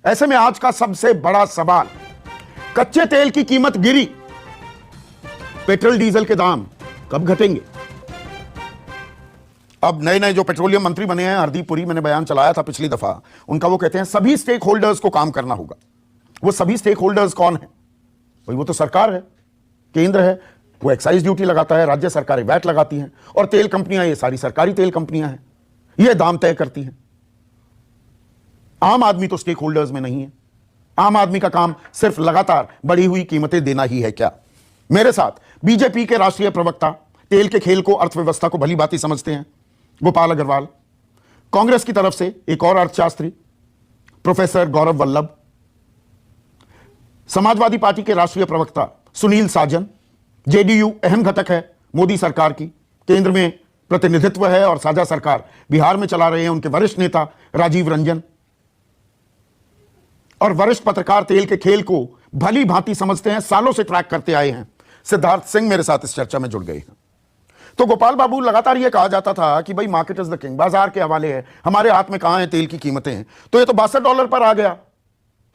ऐसे में आज का सबसे बड़ा सवाल, कच्चे तेल की कीमत गिरी, पेट्रोल डीजल के दाम कब घटेंगे? अब नए नए जो पेट्रोलियम मंत्री बने हैं, हरदीप पुरी, मैंने बयान चलाया था पिछली दफा उनका, वो कहते हैं सभी स्टेक होल्डर्स को काम करना होगा। वो सभी स्टेक होल्डर्स कौन है? भाई वो तो सरकार है, केंद्र है, वो एक्साइज ड्यूटी लगाता है, राज्य सरकारें वैट लगाती हैं, और तेल कंपनियां, ये सारी सरकारी तेल कंपनियां हैं, ये दाम तय करती हैं। आम आदमी तो स्टेक होल्डर्स में नहीं है। आम आदमी का काम सिर्फ लगातार बढ़ी हुई कीमतें देना ही है क्या? मेरे साथ बीजेपी के राष्ट्रीय प्रवक्ता, तेल के खेल को, अर्थव्यवस्था को भली भांति समझते हैं, गोपाल अग्रवाल। कांग्रेस की तरफ से एक और अर्थशास्त्री, प्रोफेसर गौरव वल्लभ। समाजवादी पार्टी के राष्ट्रीय प्रवक्ता सुनील साजन। जेडीयू अहम घटक है मोदी सरकार की, केंद्र में प्रतिनिधित्व है और साझा सरकार बिहार में चला रहे हैं उनके वरिष्ठ नेता राजीव रंजन। और वरिष्ठ पत्रकार, तेल के खेल को भली भांति समझते हैं, सालों से ट्रैक करते आए हैं, सिद्धार्थ सिंह मेरे साथ इस चर्चा में जुड़ गए हैं। तो गोपाल बाबू, लगातार यह कहा जाता था कि भाई मार्केट इज द किंग, बाजार के हवाले है, हमारे हाथ में कहां है तेल की कीमतें। तो ये तो $62 पर आ गया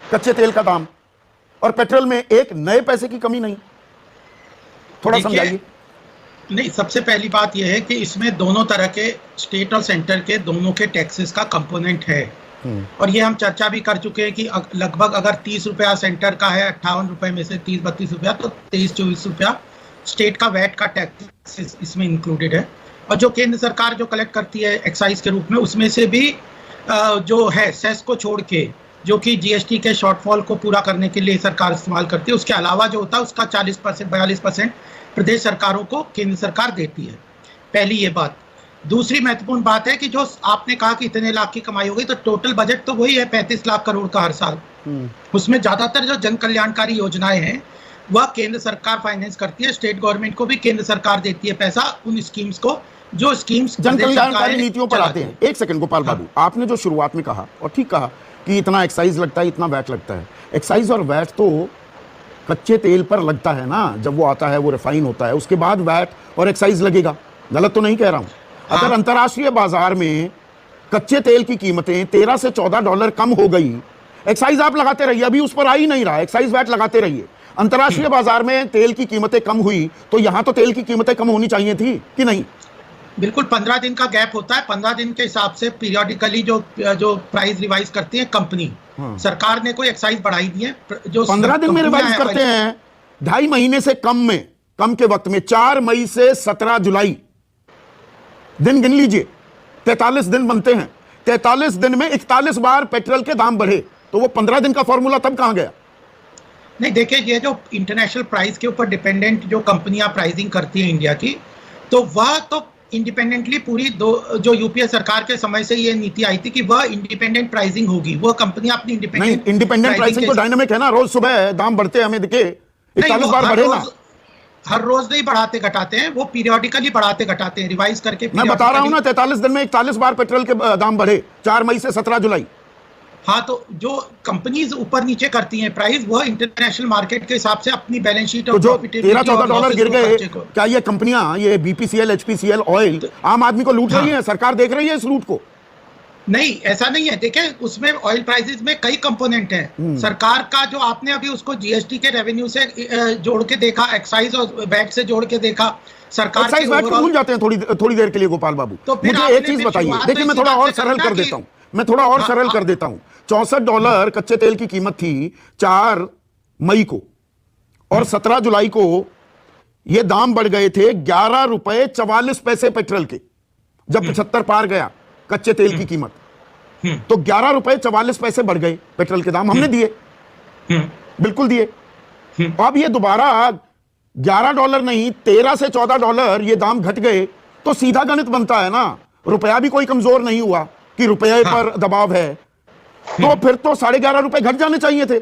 कच्चे तेल का दाम, और पेट्रोल में एक नए पैसे की कमी नहीं। थोड़ा समझाइए। नहीं, सबसे पहली बात यह है कि इसमें दोनों तरह के, स्टेट और सेंटर के दोनों के टैक्सेस का कंपोनेंट है, और ये हम चर्चा भी कर चुके हैं कि लगभग अगर 30 रुपया सेंटर का है, 58 रुपए में से 30-32 रुपया, तो 23-24 रुपया स्टेट का वैट का टैक्स इसमें इंक्लूडेड है। और जो केंद्र सरकार जो कलेक्ट करती है एक्साइज के रूप में, उसमें से भी जो है सेस को छोड़ के, जो कि जीएसटी के शॉर्टफॉल को पूरा करने के लिए सरकार इस्तेमाल करती है, उसके अलावा जो होता है उसका 40%, 42% प्रदेश सरकारों को केंद्र सरकार देती है। पहली ये बात। दूसरी महत्वपूर्ण बात है कि जो आपने कहा कि इतने लाख की कमाई हो गई, तो टोटल बजट तो वही है 35 लाख करोड़ का हर साल। उसमें ज्यादातर जो जन कल्याणकारी योजनाएं हैं वह केंद्र सरकार फाइनेंस करती है, स्टेट गवर्नमेंट को भी केंद्र सरकार देती है पैसा उन स्कीम्स को, जो स्कीम्स जन कल्याणकारी नीतियों पर आते हैं। एक सेकंड गोपाल बाबू, आपने जो शुरुआत में कहा, और ठीक कहा, कि इतना एक्साइज लगता है, इतना वैट लगता है। एक्साइज और वैट तो कच्चे तेल पर लगता है ना, जब वो आता है, वो रिफाइन होता है, उसके बाद वैट और एक्साइज लगेगा। गलत तो नहीं कह रहा हूं। अगर अंतर्राष्ट्रीय बाजार में कच्चे तेल की कीमतें $13 से $14 कम हो गई, एक्साइज आप लगाते रहिए, अभी उस पर आ ही नहीं रहा, एक्साइज वैट लगाते रहिए। अंतर्राष्ट्रीय बाजार में तेल की कीमतें कम हुई, तो यहां तो तेल की कीमतें कम होनी चाहिए थी कि नहीं? बिल्कुल, 15 दिन का गैप होता है। 15 दिन के हिसाब से पीरियोडिकली जो प्राइस रिवाइज करती है कंपनी। सरकार ने कोई एक्साइज बढ़ाई दी है जो 15 दिन में रिवाइज करते हैं। 2.5 महीने से कम के वक्त में 4 मई से 17 जुलाई दिन गिन लीजिए, 43 दिन बनते हैं। 43 दिन में 41 बार पेट्रोल के दाम बढ़े, तो वो 15 दिन का फॉर्मूला तब कहां गया? नहीं, देखिए, ये जो इंटरनेशनल प्राइस के ऊपर डिपेंडेंट जो कंपनियां प्राइसिंग करती हैं इंडिया की, तो वह तो इंडिपेंडेंटली पूरी जो यूपीए सरकार के समय से ये नीति आई थी कि वह इंडिपेंडेंट प्राइसिंग होगी। वो कंपनियां अपनी इंडिपेंडेंट प्राइसिंग तो डायनामिक है ना, रोज सुबह दाम बढ़ते हमें दिखे, 41 बार बढ़े ना। हर रोज नहीं बढ़ाते घटाते हैं, वो पीरियोडिकली बढ़ाते घटाते हैं, रिवाइज करके। मैं बता रहा हूं ना, 43 दिन में 41 बार पेट्रोल के दाम बढ़े, 4 मई से 17 जुलाई। हाँ, तो जो कंपनीज ऊपर नीचे करती हैं प्राइस, वह इंटरनेशनल मार्केट के हिसाब से अपनी बैलेंस शीट, तो जो $13-14 गिर गए, क्या ये कंपनियां, ये बीपीसीएल, एचपीसीएल, ऑयल, आम आदमी को लूट रही है? सरकार देख रही है इस लूट को? नहीं, ऐसा नहीं है। देखिए, उसमें ऑयल प्राइसेस में कई कंपोनेंट हैं। सरकार का जो आपने अभी उसको जीएसटी के रेवेन्यू से जोड़ के देखा, एक्साइज और वैट से जोड़ के देखा, सरकार के वैट को भूल जाते हैं थोड़ी देर के लिए गोपाल बाबू। तो मुझे एक चीज बताइए, देखिए मैं थोड़ा और सरल कर देता हूं, $64 कच्चे तेल की कीमत थी 4 मई को, और 17 जुलाई को ये दाम बढ़ गए थे $11.44 पेट्रोल के, जब 75 पार गया कच्चे तेल की कीमत, तो $11.44 बढ़ गए पेट्रोल के दाम। हमने दिए, बिल्कुल दिए। अब ये दोबारा $11 नहीं, $13 से $14 ये दाम घट गए, तो सीधा गणित बनता है ना, रुपया भी कोई कमजोर नहीं हुआ कि रुपये पर दबाव है, तो फिर तो $11.5 घट जाने चाहिए थे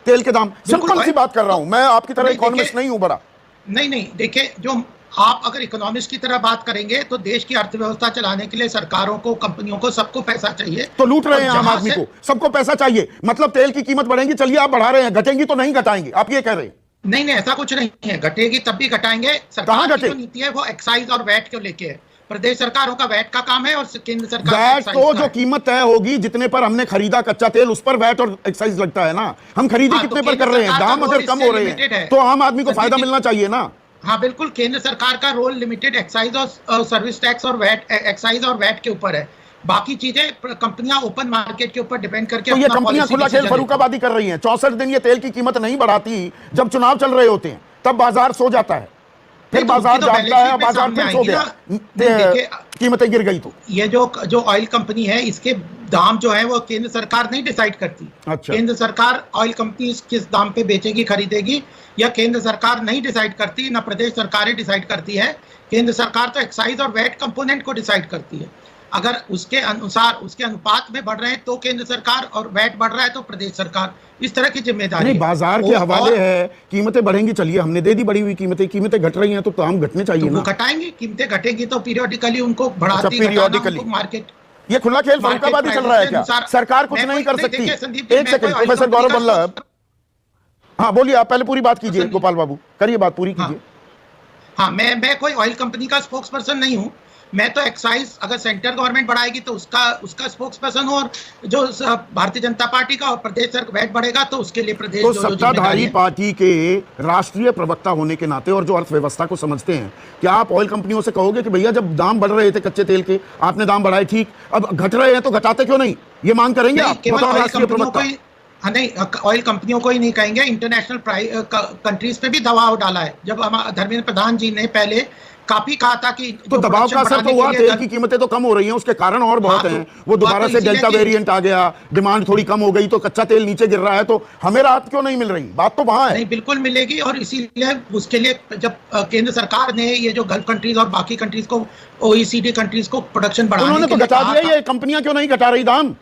तेल के दाम। सिंपल सी बात कर रहा हूं मैं, आपकी तरह इकोनॉमिस्ट नहीं हूं बड़ा। नहीं, देखिए, जो आप अगर इकोनॉमिस्ट की तरह बात करेंगे, तो देश की अर्थव्यवस्था चलाने के लिए सरकारों को, कंपनियों को, सबको पैसा चाहिए। तो लूट रहे हैं आम आदमी को, सबको पैसा चाहिए, मतलब तेल की कीमत बढ़ेगी, चलिए आप बढ़ा रहे हैं, घटेंगी तो नहीं घटाएंगे, आप ये कह रहे हैं? नहीं, ऐसा कुछ नहीं है, घटेगी तब भी घटाएंगे। सरकार की जो नीति है वो एक्साइज और वैट को लेके है, प्रदेश सरकारों का वैट का काम है और केंद्र सरकार का वैट एक्साइज तो का जो है। कीमत तय होगी जितने पर हमने खरीदा कच्चा तेल उस पर वैट और एक्साइज लगता है ना। हम खरीदी हाँ, कितने तो पर कर केंद्र रहे हैं, सरकार का दाम अगर रोल कम इससे हो रहे लिमिटेड हैं है। तो आम आदमी को संदीप फायदा जी, मिलना चाहिए ना। हाँ बिल्कुल, केंद्र सरकार का रोल लिमिटेड एक्साइज और सर्विस टैक्स और वैट, एक्साइज और वैट के ऊपर है। बाकी चीजें कंपनियां ओपन मार्केट के ऊपर डिपेंड करके तो ये अपना कंपनियां पॉलिसी खुला खेल डिसीजन लेती हैं। फरूखाबादी कर रही हैं। 64 दिन ये तेल की कीमत नहीं बढ़ाती, जब चुनाव चल रहे होते हैं तब बाजार सो जाता है, फिर नहीं तो बाजार उनकी तो जागता बैलेंस है शीट और में बाजार सामने फिर सो आएगी गया, ना। नहीं देखिए, कीमतें गिर गई तो। ये जो ऑयल कंपनी है इसके दाम जो है वो केंद्र सरकार नहीं डिसाइड करती। अच्छा। केंद्र सरकार ऑयल कंपनी किस दाम पे बेचेगी, खरीदेगी, या केंद्र सरकार नहीं डिसाइड करती, ना प्रदेश सरकारें डिसाइड करती है। केंद्र सरकार तो एक्साइज और वैट कंपोनेंट को डिसाइड करती है। अगर उसके अनुसार, उसके अनुपात में बढ़ रहे हैं तो केंद्र सरकार, और वैट बढ़ रहा है तो प्रदेश सरकार। इस तरह की जिम्मेदारी नहीं, है। बाजार के हवाले है, कीमतें बढ़ेंगी, चलिए हमने दे दी बढ़ी हुई कीमतें, कीमतें घट रही हैं तो दाम घटने चाहिए तो वो ना। घटाएंगे, कीमतें घटेंगी तो पीरियोडिकली उनको अच्छा, बढ़ाती, घटाना पीरियोडिकली उनको मार्केट। ये खुला खेल मार्केट फरूखाबादी चल प्राइसेस रहा है के क्या? अनुसार सरकार कुछ मैं नहीं कोई- कर नहीं, सकती? देखिए संदीप जी, एक मैं सेकंड, कोई ऑयल प्रोफेसर कंपनी गौरव का वल्लभ, हाँ बोलिए, आप पहले पूरी बात कीजिए, संदीप- गोपाल बाबू करिए बात पूरी हाँ। कीजिए। हाँ, मैं कोई ऑयल कंपनी का स्पोक्स पर्सन नहीं हूँ। मैं तो एक्साइज अगर सेंट्रल गवर्नमेंट बढ़ाएगी तो उसका स्पोक्स पर्सन हूँ, और जो भारतीय जनता पार्टी का और प्रदेश सरकार वैट बढ़ेगा तो उसके लिए प्रदेश तो जो जिम्मेदारी सत्ताधारी है। पार्टी के राष्ट्रीय प्रवक्ता होने के नाते और जो अर्थव्यवस्था को समझते हैं, क्या आप ऑयल कंपनियों से कहोगे कि भैया जब दाम बढ़ रहे थे कच्चे तेल के, आपने दाम बढ़ाए ठीक, अब घट रहे हैं तो घटाते क्यों नहीं? ये मांग करेंगे नहीं, आप केवल बतौर ऑयल राष्ट्रीय कंपनियों को प्रवक्ता? ही, हाँ नहीं, ऑयल कंपनियों को ही नहीं कहेंगे, इंटरनेशनल कंट्रीज पे भी दबाव डाला है। जब धर्मेंद्र प्रधान जी ने पहले काफी कहा था कि तो जो दबाव का production असर तो बढ़ाने हुआ, के लिए तेल की कीमतें तो कम हो रही हैं, उसके कारण और बहुत हाँ, तो हैं। वो दोबारा बात तो से इसीलिए डेल्टा कि- वेरिएंट आ गया, डिमांड थोड़ी कम हो गई तो कच्चा तेल नीचे गिर रहा है, तो हमें राहत क्यों नहीं मिल रही? बात तो वहां है। नहीं, बिल्कुल मिलेगी, और इसीलिए उसके लिए जब केंद्र सरकार ने ये जो गल्फ कंट्रीज और बाकी कंट्रीज को, OECD कंट्रीज को प्रोडक्शन बढ़ाने उन्होंने के तो लिए घटा कहा दिया, था। ये कंपनियां क्यों नहीं घटा रही दाम?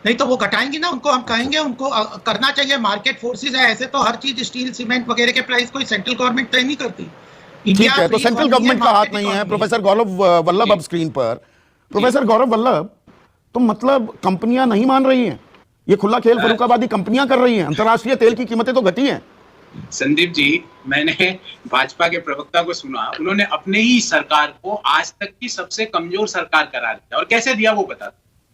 नहीं तो वो घटाएंगी ना, उनको हम कहेंगे, उनको करना चाहिए। मार्केट फोर्सेस है, ऐसे तो हर चीज स्टील सीमेंट वगैरह के प्राइस कोई सेंट्रल गवर्नमेंट तय नहीं करती। ठीक है, तो सेंट्रल गवर्नमेंट का हाथ नहीं है। प्रोफेसर गौरव वल्लभ अब स्क्रीन पर। प्रोफेसर गौरव वल्लभ, तो मतलब कंपनियां नहीं मान रही हैं, ये खुला खेल फरूखाबादी कंपनियां कर रही हैं, अंतर्राष्ट्रीय तेल की कीमतें तो घटी हैं। संदीप जी, मैंने भाजपा के प्रवक्ता को सुना, उन्होंने अपने ही सरकार को आज तक की सबसे कमजोर सरकार करार दिया, और कैसे दिया वो बता।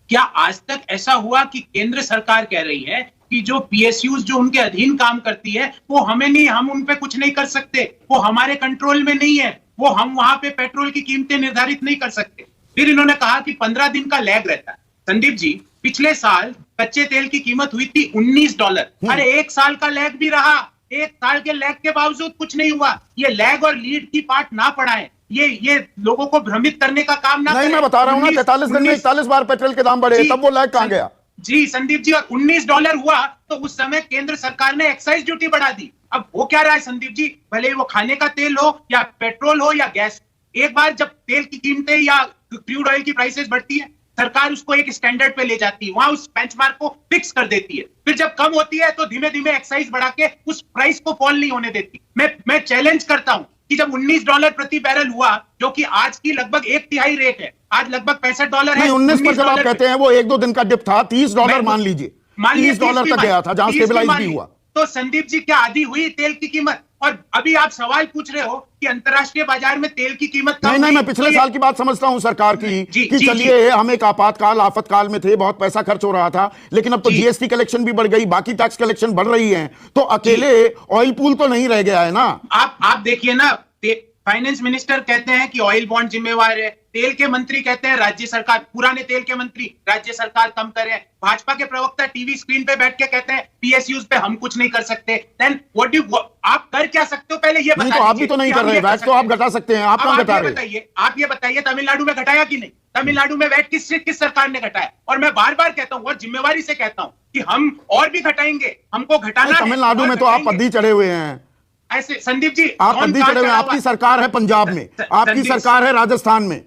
क्या आज तक ऐसा हुआ कि केंद्र सरकार कह रही है कि जो PSUs जो उनके अधीन काम करती है वो हमें नहीं, हम उन पे कुछ नहीं कर सकते, वो हमारे कंट्रोल में नहीं है, वो हम वहां पे पेट्रोल की कीमतें निर्धारित नहीं कर सकते। फिर इन्होंने कहा कि 15 दिन का लैग रहता है। संदीप जी, पिछले साल कच्चे तेल की कीमत हुई थी $19। अरे एक साल का लैग भी रहा, एक साल के लैग के बावजूद कुछ नहीं हुआ। ये लैग और लीड की पार्ट ना पढ़ाएं, ये लोगों को भ्रमित करने का काम ना नहीं, करें। मैं बता रहा हूं ना, 43 दिन में 41 बार पेट्रोल के दाम बढ़े, तब वो लैग कहां गया? जी संदीप जी, और $19 हुआ तो उस समय केंद्र सरकार ने एक्साइज ड्यूटी बढ़ा दी। अब वो क्या रहा है संदीप जी, भले वो खाने का तेल हो या पेट्रोल हो या गैस, एक बार जब तेल की कीमतें या क्रूड ऑयल की प्राइसेस बढ़ती है, सरकार उसको एक स्टैंडर्ड पे ले जाती है, वहां उस बेंचमार्क को फिक्स कर देती है। फिर जब कम होती है तो धीमे धीमे एक्साइज बढ़ा के उस प्राइस को फॉल नहीं होने देती। मैं चैलेंज करता हूं कि जब $19 प्रति बैरल हुआ, जो कि आज की लगभग 1/3 रेट है, आज लगभग $65 है। नहीं, 19 पर जब आप कहते हैं वो 1-2 दिन का डिप था, $30 मान लीजिए, $30 तक गया था, जहां स्टेबलाइज भी हुआ। तो संदीप जी, क्या आधी हुई तेल की कीमत? और अभी आप सवाल पूछ रहे हो कि अंतर्राष्ट्रीय बाजार में तेल की कीमत कम नहीं, हुई, मैं पिछले साल की बात समझता हूं सरकार की, कि जी, चलिए हम एक आपातकाल, आफतकाल में थे, बहुत पैसा खर्च हो रहा था, लेकिन अब तो GST कलेक्शन भी बढ़ गई, बाकी टैक्स कलेक्शन बढ़ रही है, तो अकेले ऑयल पूल तो नहीं रह गया है ना। आप देखिए ना, फाइनेंस मिनिस्टर कहते हैं कि ऑयल बॉन्ड जिम्मेवार है, तेल के मंत्री कहते हैं राज्य सरकार, पुराने तेल के मंत्री राज्य सरकार कम करे, भाजपा के प्रवक्ता टीवी स्क्रीन पे बैठ के कहते हैं PSUs पे हम कुछ नहीं कर सकते। देन व्हाट डू आप कर क्या सकते हो, पहले ये नहीं, बताइए। तो आप भी तो नहीं कर रहे, वैट तो आप घटा सकते हैं, आप कहां घटा रहे? आप ये बताइए तमिलनाडु में घटाया कि नहीं? तमिलनाडु में वैट किस सरकार ने घटाया? और मैं बार बार कहता हूं और जिम्मेवारी से कहता हूं कि हम और भी घटाएंगे, हमको घटाना है। तमिलनाडु में तो आप पद्दी चढ़े हुए हैं, ऐसे संदीप जी, आप पद्दी चढ़े हुए हैं, आपकी सरकार है पंजाब में, आपकी सरकार है राजस्थान में,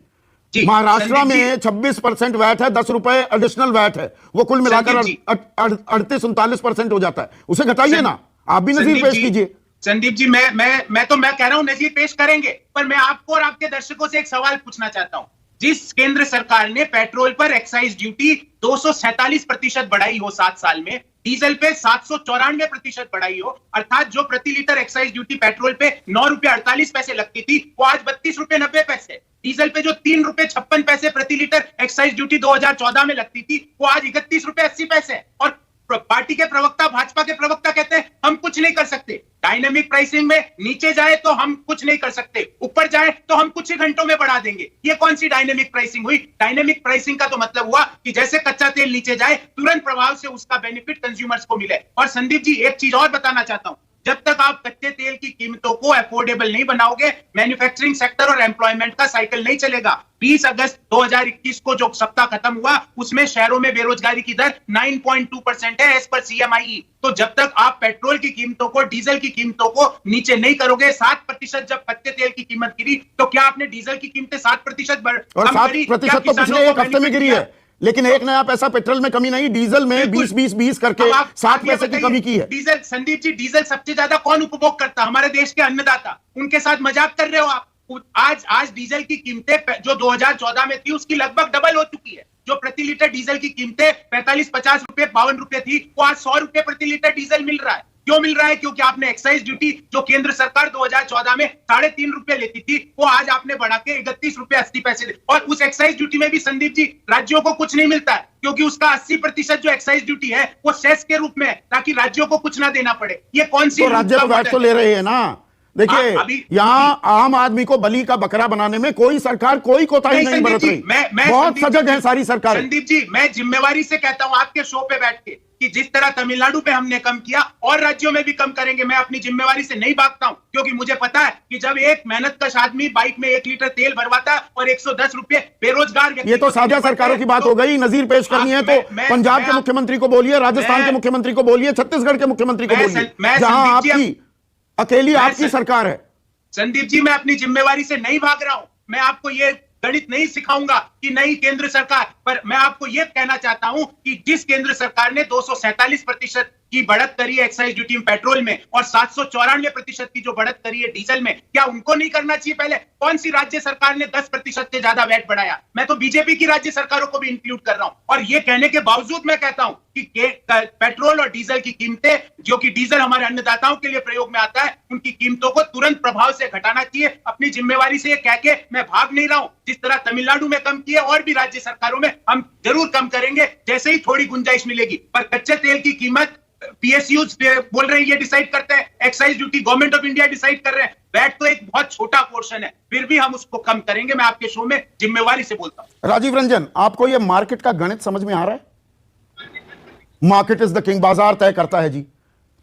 महाराष्ट्र में 26% वैट है, 10 रुपए एडिशनल वैट है, वो कुल मिलाकर 38-39% हो जाता है, उसे घटाइए ना, आप भी नजीर पेश कीजिए। संदीप जी, मैं कह रहा हूं नजीर पेश करेंगे, पर मैं आपको और आपके दर्शकों से एक सवाल पूछना चाहता हूं। जिस केंद्र सरकार ने पेट्रोल पर एक्साइज ड्यूटी 247% बढ़ाई हो 7 साल में, डीजल पे 794% बढ़ाई हो, अर्थात जो प्रति लीटर एक्साइज ड्यूटी पेट्रोल पे ₹9.48 लगती थी, वो आज ₹32.90। डीजल पे जो 3 रुपए 56 पैसे प्रति लीटर एक्साइज ड्यूटी 2014 में लगती थी, वो आज 31 रुपए 80 पैसे है। और पार्टी के प्रवक्ता, भाजपा के प्रवक्ता कहते हैं हम कुछ नहीं कर सकते। डायनेमिक प्राइसिंग में नीचे जाए तो हम कुछ नहीं कर सकते, ऊपर जाए तो हम कुछ ही घंटों में बढ़ा देंगे। ये कौन सी डायनेमिक प्राइसिंग हुई? डायनेमिक प्राइसिंग का तो मतलब हुआ कि जैसे कच्चा तेल नीचे जाए, तुरंत प्रभाव से उसका बेनिफिट कंज्यूमर्स को मिले। और संदीप जी, एक चीज और बताना चाहता हूं, जब तक आप कच्चे तेल की कीमतों को अफोर्डेबल नहीं बनाओगे, मैन्युफैक्चरिंग सेक्टर और एम्प्लॉयमेंट का साइकिल नहीं चलेगा। 20 अगस्त 2021 को जो सप्ताह खत्म हुआ, उसमें शहरों में बेरोजगारी की दर 9.2% है एज पर CMIE। तो जब तक आप पेट्रोल की कीमतों को, डीजल की कीमतों को नीचे नहीं करोगे, 7% जब कच्चे तेल की कीमत गिरी, तो क्या आपने डीजल की कीमतें 7% और 7% तो पिछले एक हफ्ते में गिरी है, लेकिन एक नया पैसा पेट्रोल में कमी नहीं, डीजल में 20 करके 7 पैसे की कमी की है। डीजल, संदीप जी, डीजल सबसे ज्यादा कौन उपभोग करता? हमारे देश के अन्नदाता। उनके साथ मजाक कर रहे हो आप? आज डीजल की कीमतें जो 2014 में थी, उसकी लगभग डबल हो चुकी है। जो प्रति लीटर डीजल की कीमतें 45-50 रुपए, 52 रुपए थी, वो आज 100 रुपए प्रति लीटर डीजल मिल रहा है। क्यों मिल रहा है? क्योंकि आपने एक्साइज ड्यूटी जो केंद्र सरकार 2014 में 3.5 रुपए लेती थी, वो आज आपने बढ़ा के 31 रुपए 80 पैसे। और उस एक्साइज ड्यूटी में भी संदीप जी राज्यों को कुछ नहीं मिलता है, क्योंकि उसका 80% जो एक्साइज ड्यूटी है वो सेस के रूप में है, ताकि राज्यों को कुछ ना देना पड़े। ये कौन सी तो राज्य तो वैट तो ले रहे हैं ना। देखिए, यहाँ आम आदमी को बलि का बकरा बनाने में कोई सरकार कोई कोताही नहीं बरत रही। बहुत सजग है सारी सरकार। संदीप जी, मैं जिम्मेवारी से कहता हूं आपके शो पे बैठ के कि जिस तरह तमिलनाडु पे हमने कम किया, और राज्यों में भी कम करेंगे। मैं अपनी जिम्मेवारी से नहीं भागता हूं, क्योंकि मुझे पता है कि जब एक मेहनतकश आदमी बाइक में 1 लीटर तेल भरवाता और 110 रुपए बेरोजगार व्यक्ति, ये तो साझा सरकारों की बात हो गई। नजीर पेश करनी है तो पंजाब के मुख्यमंत्री को बोलिए, राजस्थान के मुख्यमंत्री को बोलिए, छत्तीसगढ़ के मुख्यमंत्री को बोलिए, जहां आपकी अकेली आपकी सरकार है। संदीप जी, मैं अपनी जिम्मेवारी से नहीं भाग रहा हूं। मैं आपको ये गणित नहीं सिखाऊंगा कि नहीं केंद्र सरकार, पर मैं आपको यह कहना चाहता हूं कि जिस केंद्र सरकार ने 247% की बढ़त करी है एक्साइज ड्यूटी में पेट्रोल में, और 794% की जो बढ़त करी है डीजल में, क्या उनको नहीं करना चाहिए? पहले कौन सी राज्य सरकार ने 10% से ज्यादा वैट बढ़ाया? मैं तो बीजेपी की राज्य सरकारों को भी इंक्लूड कर रहा हूं। और ये कहने के बावजूद मैं कहता हूं कि पेट्रोल और डीजल की कीमतें, जो कि डीजल हमारे अन्नदाताओं के लिए प्रयोग में आता है, उनकी कीमतों को तुरंत प्रभाव से घटाना चाहिए। अपनी जिम्मेवारी से ये कह के मैं भाग नहीं रहा हूं। जिस तरह तमिलनाडु में कम किए, और भी राज्य सरकारों में हम जरूर कम करेंगे, जैसे ही थोड़ी गुंजाइश मिलेगी। पर कच्चे तेल की कीमत PSUs बोल रहे हैं, ये डिसाइड करते हैं। Excise duty government of India decide कर रहे हैं। वैट तो एक बहुत छोटा पोर्शन है, फिर भी हम उसको कम करेंगे। मैं आपके शो में जिम्मेवारी से बोलता हूं। राजीव रंजन, आपको ये मार्केट का गणित समझ में आ रहा है? मार्केट इज द किंग, बाजार तय करता है जी।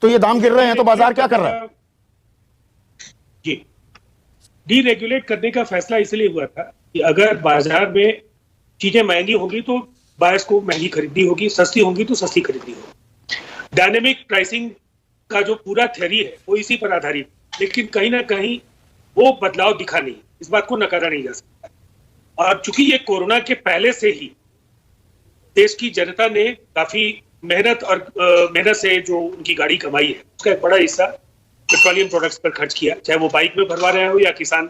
तो ये दाम गिर रहे हैं तो बाजार क्या कर रहा है? जी, डीरेगुलेट करने का फैसला इसलिए हुआ था कि अगर बाजार में चीजें महंगी होंगी तो बायर्स को महंगी खरीदनी होगी, सस्ती होंगी तो सस्ती खरीदनी होगी। डायनेमिक प्राइसिंग का जो पूरा थ्योरी है वो इसी पर आधारित, लेकिन कहीं ना कहीं वो बदलाव दिखा नहीं, इस बात को नकारा नहीं जा सकता। और चूंकि ये कोरोना के पहले से ही देश की जनता ने काफी मेहनत से जो उनकी गाड़ी कमाई है, उसका एक बड़ा हिस्सा पेट्रोलियम प्रोडक्ट्स पर खर्च किया, चाहे वो बाइक में भरवा रहे हो या किसान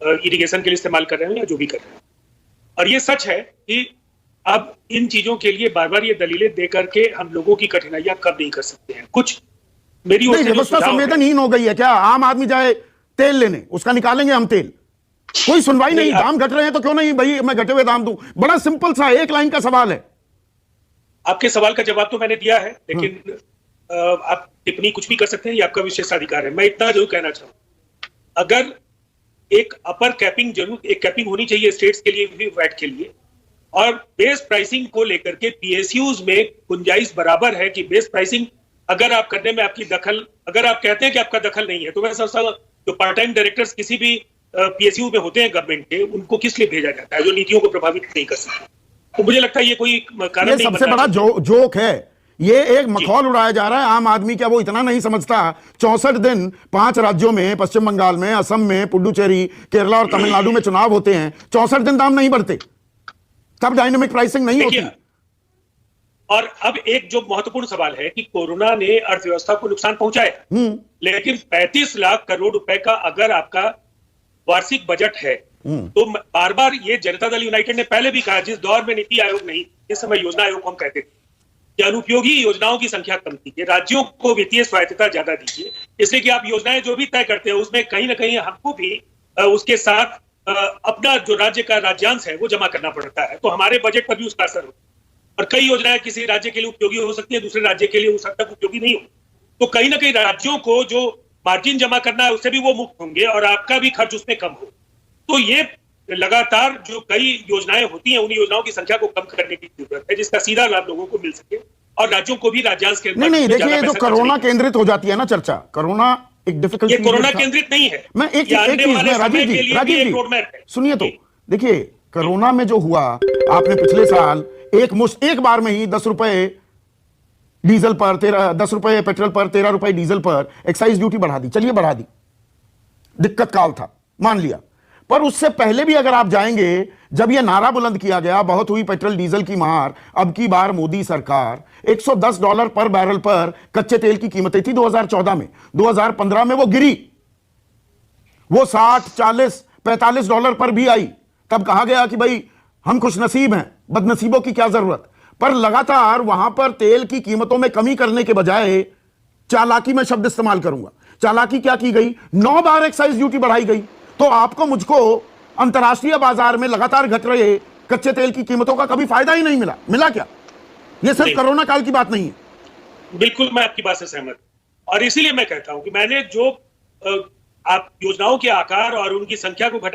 इरिगेशन के लिए इस्तेमाल कर रहे हो या जो भी कर रहे हो। और ये सच है कि अब इन चीजों के लिए बार बार ये दलीलें दे करके हम लोगों की कठिनाइयां कम नहीं कर सकते हैं। कुछ मेरी ओर से व्यवस्था संवेदनहीन हो गई है क्या? आम आदमी जाए तेल लेने, उसका निकालेंगे हम तेल, कोई सुनवाई नहीं। दाम घट रहे हैं तो क्यों नहीं भाई मैं घटे हुए दाम दूं? बड़ा सिंपल सा एक लाइन का सवाल है। आपके सवाल का जवाब तो मैंने दिया है, लेकिन आप टिप्पणी कुछ भी कर सकते हैं, ये आपका विशेषाधिकार है। मैं इतना जरूर कहना चाहूँ, अगर एक अपर कैपिंग जरूर, एक कैपिंग होनी चाहिए स्टेट्स के लिए भी, वैट के लिए, और बेस प्राइसिंग को लेकर के PSUs में गुंजाइश बराबर है कि बेस प्राइसिंग अगर आप करने में आपकी दखल, अगर आप कहते हैं कि आपका दखल नहीं है, तो मैं समझता हूं जो पार्ट टाइम डायरेक्टर्स किसी भी PSU में होते हैं गवर्नमेंट के, उनको किस लिए भेजा जाता है जो नीतियों को प्रभावित नहीं कर सकते? तो मुझे लगता है ये कोई कारण नहीं। सबसे बड़ा जोक है ये, एक मखौल उड़ाया जा रहा है। आम आदमी क्या वो इतना नहीं समझता? 64 दिन 5 राज्यों में, पश्चिम बंगाल में, असम में, पुडुचेरी, केरला और तमिलनाडु में चुनाव होते हैं, 64 दिन दाम नहीं बढ़ते, तब डायनेमिक प्राइसिंग नहीं होती। और अब एक जो महत्वपूर्ण सवाल है कि कोरोना ने अर्थव्यवस्था को नुकसान पहुंचाया, लेकिन 35 लाख करोड़ रुपए का अगर आपका वार्षिक बजट है, तो बार बार ये जनता दल यूनाइटेड ने पहले भी कहा, जिस दौर में नीति आयोग नहीं, इस समय योजना आयोग को हम कहते थे, कि अनुपयोगी योजनाओं की संख्या कम कीजिए, राज्यों को वित्तीय स्वायत्तता ज्यादा दीजिए, इसलिए कि आप योजनाएं जो भी तय करते हैं उसमें कहीं ना कहीं हमको भी उसके साथ अपना जो राज्य का राज्यांश है वो जमा करना पड़ता है, तो हमारे बजट पर भी उसका असर होता है। और कई योजनाएं किसी राज्य के लिए उपयोगी हो सकती है, दूसरे राज्य के लिए उस हद तक उपयोगी नहीं हो, तो कहीं ना कहीं राज्यों को जो मार्जिन जमा करना है उससे भी वो मुक्त होंगे और आपका भी खर्च उसमें कम हो। तो ये लगातार जो कई योजनाएं होती हैं, उन योजनाओं की संख्या को कम करने की जरूरत है, जिसका सीधा लाभ लोगों को मिल सके और राज्यों को भी राज्यांश के नहीं, देखिए, जो कोरोना केंद्रित हो जाती है ना चर्चा, कोरोना एक डिफिकल्ट, ये कोरोना केंद्रित नहीं है। मैं एक चीज में राजीव जी सुनिए, तो देखिए कोरोना में जो हुआ, आपने पिछले साल एक बार में ही 10 रुपए डीजल पर 10 रुपए पेट्रोल पर, 13 रुपए डीजल पर एक्साइज ड्यूटी बढ़ा दी। चलिए बढ़ा दी, दिक्कत काल था, मान लिया। पर उससे पहले भी अगर आप जाएंगे, जब यह नारा बुलंद किया गया, बहुत हुई पेट्रोल डीजल की मार, अब की बार मोदी सरकार, $110 पर बैरल पर कच्चे तेल की कीमतें थी 2014 में। 2015 में वो गिरी, वो 60, 40, $45 पर भी आई। तब कहा गया कि भाई हम खुश नसीब हैं, बदनसीबों की क्या जरूरत। पर लगातार वहां पर तेल की कीमतों में कमी करने के बजाय चालाकी में शब्द इस्तेमाल करूंगा, चालाकी क्या की गई, 9 बार एक्साइज ड्यूटी बढ़ाई गई। तो आपको मुझको अंतर्राष्ट्रीय बाजार में लगातार घट रहे कच्चे तेल की कीमतों का कभी फायदा ही नहीं मिला क्या? यह सिर्फ कोरोना काल की बात नहीं है। बिल्कुल, मैं आपकी बात से सहमत, और इसीलिए मैं कहता हूं कि मैंने जो आप योजनाओं के आकार और उनकी संख्या को घटा